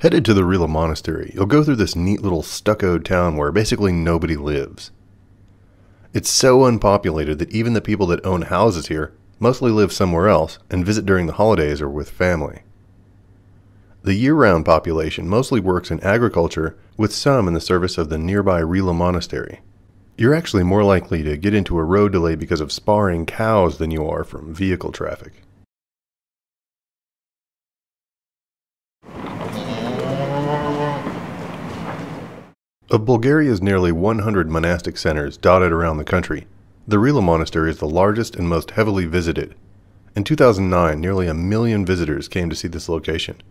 Headed to the Rila Monastery, you'll go through this neat little stuccoed town where basically nobody lives. It's so unpopulated that even the people that own houses here mostly live somewhere else and visit during the holidays or with family. The year-round population mostly works in agriculture, with some in the service of the nearby Rila Monastery. You're actually more likely to get into a road delay because of sparring cows than you are from vehicle traffic. Of Bulgaria's nearly 100 monastic centers dotted around the country, the Rila Monastery is the largest and most heavily visited. In 2009, nearly 1 million visitors came to see this location.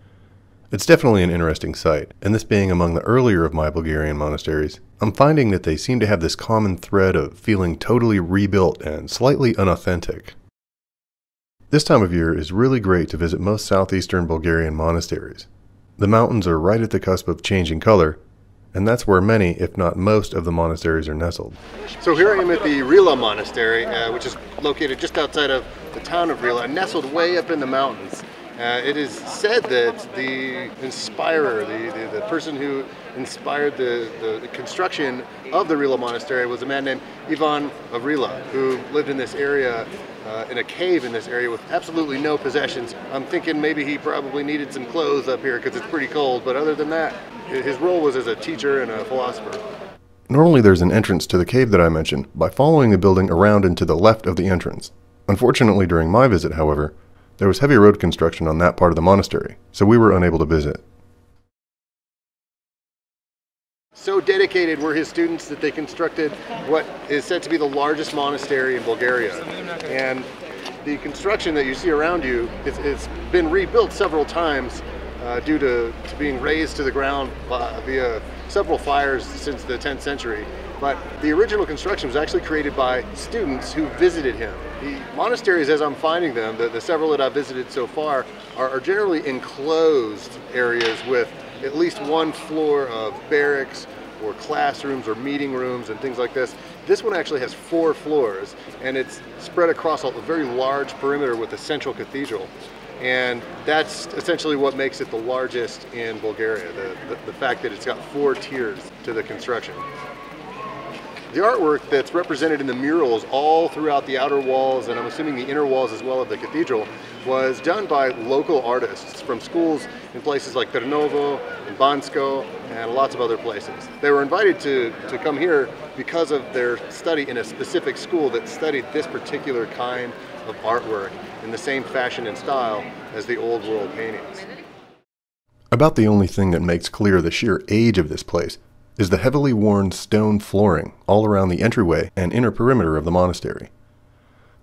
It's definitely an interesting site, and this being among the earlier of my Bulgarian monasteries, I'm finding that they seem to have this common thread of feeling totally rebuilt and slightly unauthentic. This time of year is really great to visit most southeastern Bulgarian monasteries. The mountains are right at the cusp of changing color, and that's where many, if not most, of the monasteries are nestled. So here I am at the Rila Monastery, which is located just outside of the town of Rila, nestled way up in the mountains. It is said that the inspirer, the person who inspired the construction of the Rila Monastery was a man named Ivan of Rila, who lived in this area, in a cave in this area with absolutely no possessions. I'm thinking maybe he probably needed some clothes up here because it's pretty cold, but other than that, his role was as a teacher and a philosopher. Normally there's an entrance to the cave that I mentioned by following the building around and to the left of the entrance. Unfortunately, during my visit, however, there was heavy road construction on that part of the monastery, so we were unable to visit. So dedicated were his students that they constructed what is said to be the largest monastery in Bulgaria. And the construction that you see around you, it's been rebuilt several times due to being razed to the ground via several fires since the 10th century. But the original construction was actually created by students who visited him. The monasteries, as I'm finding them, the several that I've visited so far, are generally enclosed areas with at least one floor of barracks or classrooms or meeting rooms and things like this. This one actually has 4 floors, and it's spread across a very large perimeter with a central cathedral. And that's essentially what makes it the largest in Bulgaria, the fact that it's got 4 tiers to the construction. The artwork that's represented in the murals all throughout the outer walls, and I'm assuming the inner walls as well, of the cathedral, was done by local artists from schools in places like Trnovo and Bansko and lots of other places. They were invited to come here because of their study in a specific school that studied this particular kind of artwork in the same fashion and style as the old world paintings. About the only thing that makes clear the sheer age of this place is the heavily worn stone flooring all around the entryway and inner perimeter of the monastery.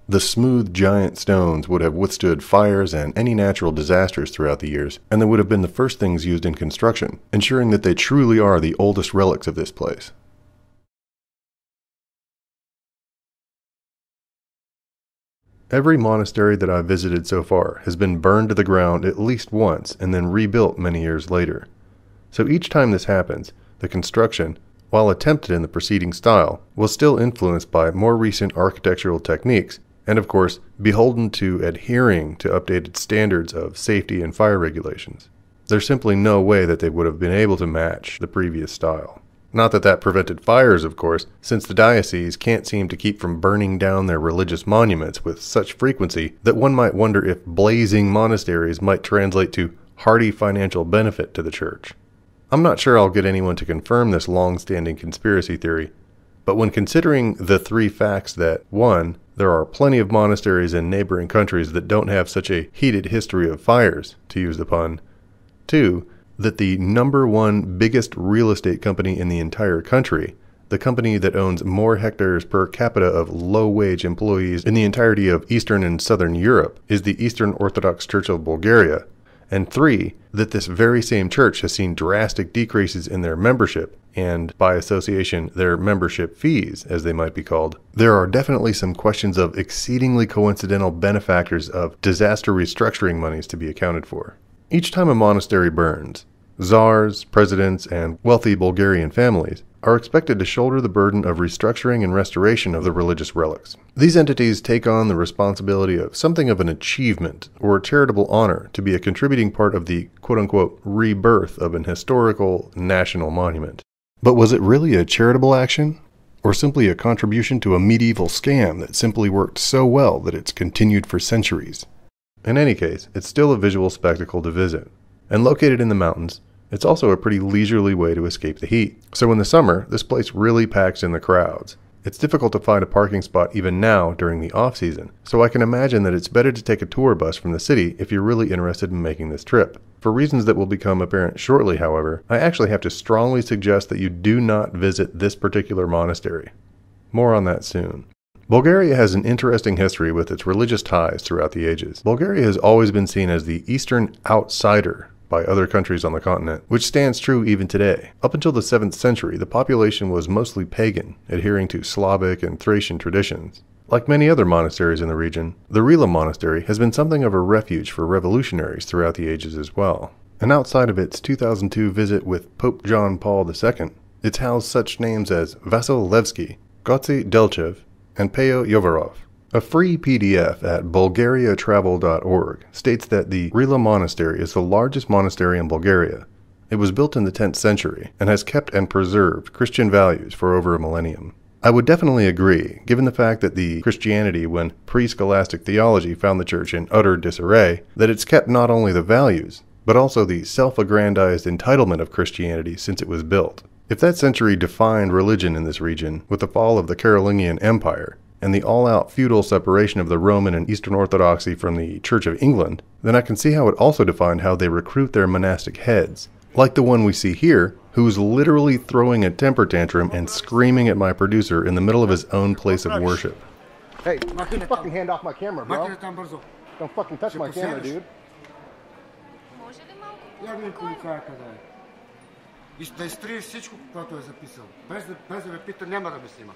The smooth giant stones would have withstood fires and any natural disasters throughout the years, and they would have been the first things used in construction, ensuring that they truly are the oldest relics of this place. Every monastery that I've visited so far has been burned to the ground at least once and then rebuilt many years later. So each time this happens, the construction, while attempted in the preceding style, was still influenced by more recent architectural techniques, and of course, beholden to adhering to updated standards of safety and fire regulations. There's simply no way that they would have been able to match the previous style. Not that that prevented fires, of course, since the diocese can't seem to keep from burning down their religious monuments with such frequency that one might wonder if blazing monasteries might translate to hearty financial benefit to the church. I'm not sure I'll get anyone to confirm this long-standing conspiracy theory, but when considering the 3 facts that 1. There are plenty of monasteries in neighboring countries that don't have such a heated history of fires, to use the pun, 2. That the #1 biggest real estate company in the entire country, the company that owns more hectares per capita of low-wage employees in the entirety of Eastern and Southern Europe, is the Eastern Orthodox Church of Bulgaria, and 3, that this very same church has seen drastic decreases in their membership, and by association, their membership fees, as they might be called. There are definitely some questions of exceedingly coincidental benefactors of disaster restructuring monies to be accounted for. Each time a monastery burns, czars, presidents, and wealthy Bulgarian families are expected to shoulder the burden of restructuring and restoration of the religious relics. These entities take on the responsibility of something of an achievement or charitable honor to be a contributing part of the quote-unquote rebirth of an historical national monument. But was it really a charitable action? Or simply a contribution to a medieval scam that simply worked so well that it's continued for centuries? In any case, it's still a visual spectacle to visit. And located in the mountains, it's also a pretty leisurely way to escape the heat. So in the summer, this place really packs in the crowds. It's difficult to find a parking spot even now during the off-season, so I can imagine that it's better to take a tour bus from the city if you're really interested in making this trip. For reasons that will become apparent shortly, however, I actually have to strongly suggest that you do not visit this particular monastery. More on that soon. Bulgaria has an interesting history with its religious ties throughout the ages. Bulgaria has always been seen as the Eastern outsider by other countries on the continent, which stands true even today. Up until the 7th century, the population was mostly pagan, adhering to Slavic and Thracian traditions. Like many other monasteries in the region, the Rila Monastery has been something of a refuge for revolutionaries throughout the ages as well. And outside of its 2002 visit with Pope John Paul II, it's housed such names as Vasil Levski, Gotsi Delchev, and Peyo Yovarov. A free PDF at bulgariatravel.org states that the Rila Monastery is the largest monastery in Bulgaria. It was built in the 10th century and has kept and preserved Christian values for over a millennium. I would definitely agree, given the fact that the Christianity when pre-scholastic theology found the church in utter disarray, that it's kept not only the values, but also the self-aggrandized entitlement of Christianity since it was built. If that century defined religion in this region with the fall of the Carolingian Empire, and the all-out feudal separation of the Roman and Eastern Orthodoxy from the Church of England, then I can see how it also defined how they recruit their monastic heads. Like the one we see here, who's literally throwing a temper tantrum and screaming at my producer in the middle of his own place of worship. Hey, get the fucking hand off my camera, bro. Don't fucking touch my camera, dude. Да изтрие всичко, което е записал. Без да ме пита, няма да ме снима.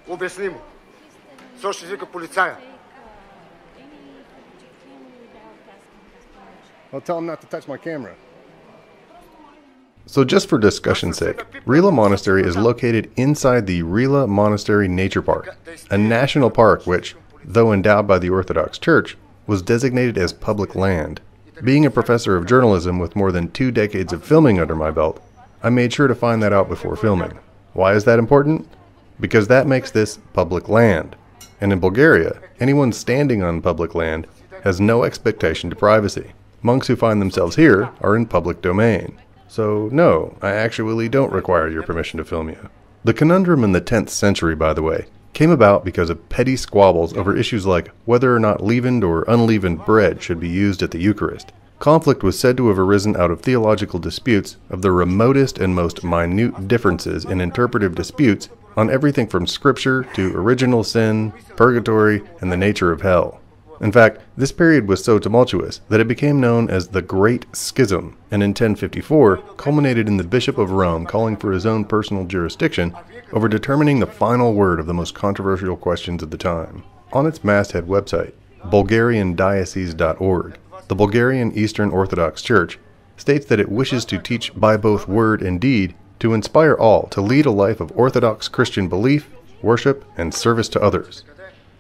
Обясни му. Защо ще извика полицая? I'll tell him not to touch my camera. So just for discussion's sake, Rila Monastery is located inside the Rila Monastery Nature Park, a national park which, though endowed by the Orthodox Church, was designated as public land. Being a professor of journalism with more than 2 decades of filming under my belt, I made sure to find that out before filming. Why is that important? Because that makes this public land. And in Bulgaria, anyone standing on public land has no expectation to privacy. Monks who find themselves here are in public domain. So no, I actually don't require your permission to film you. The conundrum in the 10th century, by the way, came about because of petty squabbles over issues like whether or not leavened or unleavened bread should be used at the Eucharist. Conflict was said to have arisen out of theological disputes of the remotest and most minute differences in interpretive disputes on everything from scripture to original sin, purgatory, and the nature of hell. In fact, this period was so tumultuous that it became known as the Great Schism, and in 1054 culminated in the Bishop of Rome calling for his own personal jurisdiction over determining the final word of the most controversial questions of the time. On its masthead website, BulgarianDiocese.org, the Bulgarian Eastern Orthodox Church states that it wishes to teach by both word and deed to inspire all to lead a life of Orthodox Christian belief, worship, and service to others.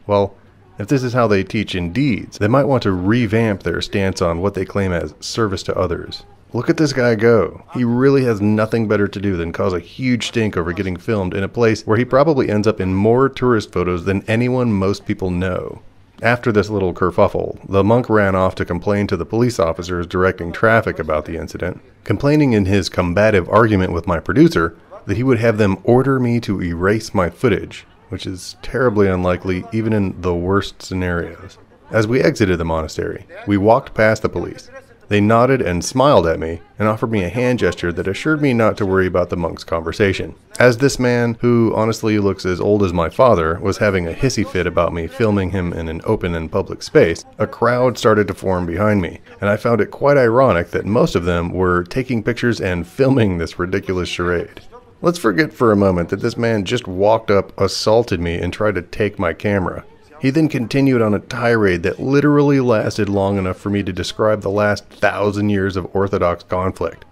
Well, if this is how they teach in deeds, they might want to revamp their stance on what they claim as service to others. Look at this guy go. He really has nothing better to do than cause a huge stink over getting filmed in a place where he probably ends up in more tourist photos than anyone most people know. After this little kerfuffle, the monk ran off to complain to the police officers directing traffic about the incident, complaining in his combative argument with my producer that he would have them order me to erase my footage, which is terribly unlikely even in the worst scenarios. As we exited the monastery, we walked past the police. They nodded and smiled at me and offered me a hand gesture that assured me not to worry about the monk's conversation. As this man, who honestly looks as old as my father, was having a hissy fit about me filming him in an open and public space, a crowd started to form behind me, and I found it quite ironic that most of them were taking pictures and filming this ridiculous charade. Let's forget for a moment that this man just walked up, assaulted me, and tried to take my camera. He then continued on a tirade that literally lasted long enough for me to describe the last 1,000 years of Orthodox conflict.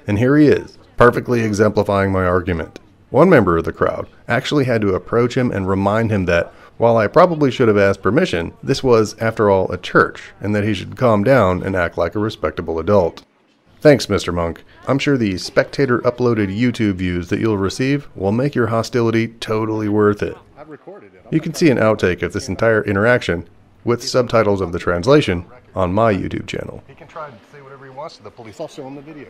And here he is, perfectly exemplifying my argument. One member of the crowd actually had to approach him and remind him that, while I probably should have asked permission, this was, after all, a church, and that he should calm down and act like a respectable adult. Thanks, Mr. Monk. I'm sure the spectator-uploaded YouTube views that you'll receive will make your hostility totally worth it. You can see an outtake of this entire interaction, with subtitles of the translation, on my YouTube channel. He can try to say whatever he wants to the police. I'll show him the video.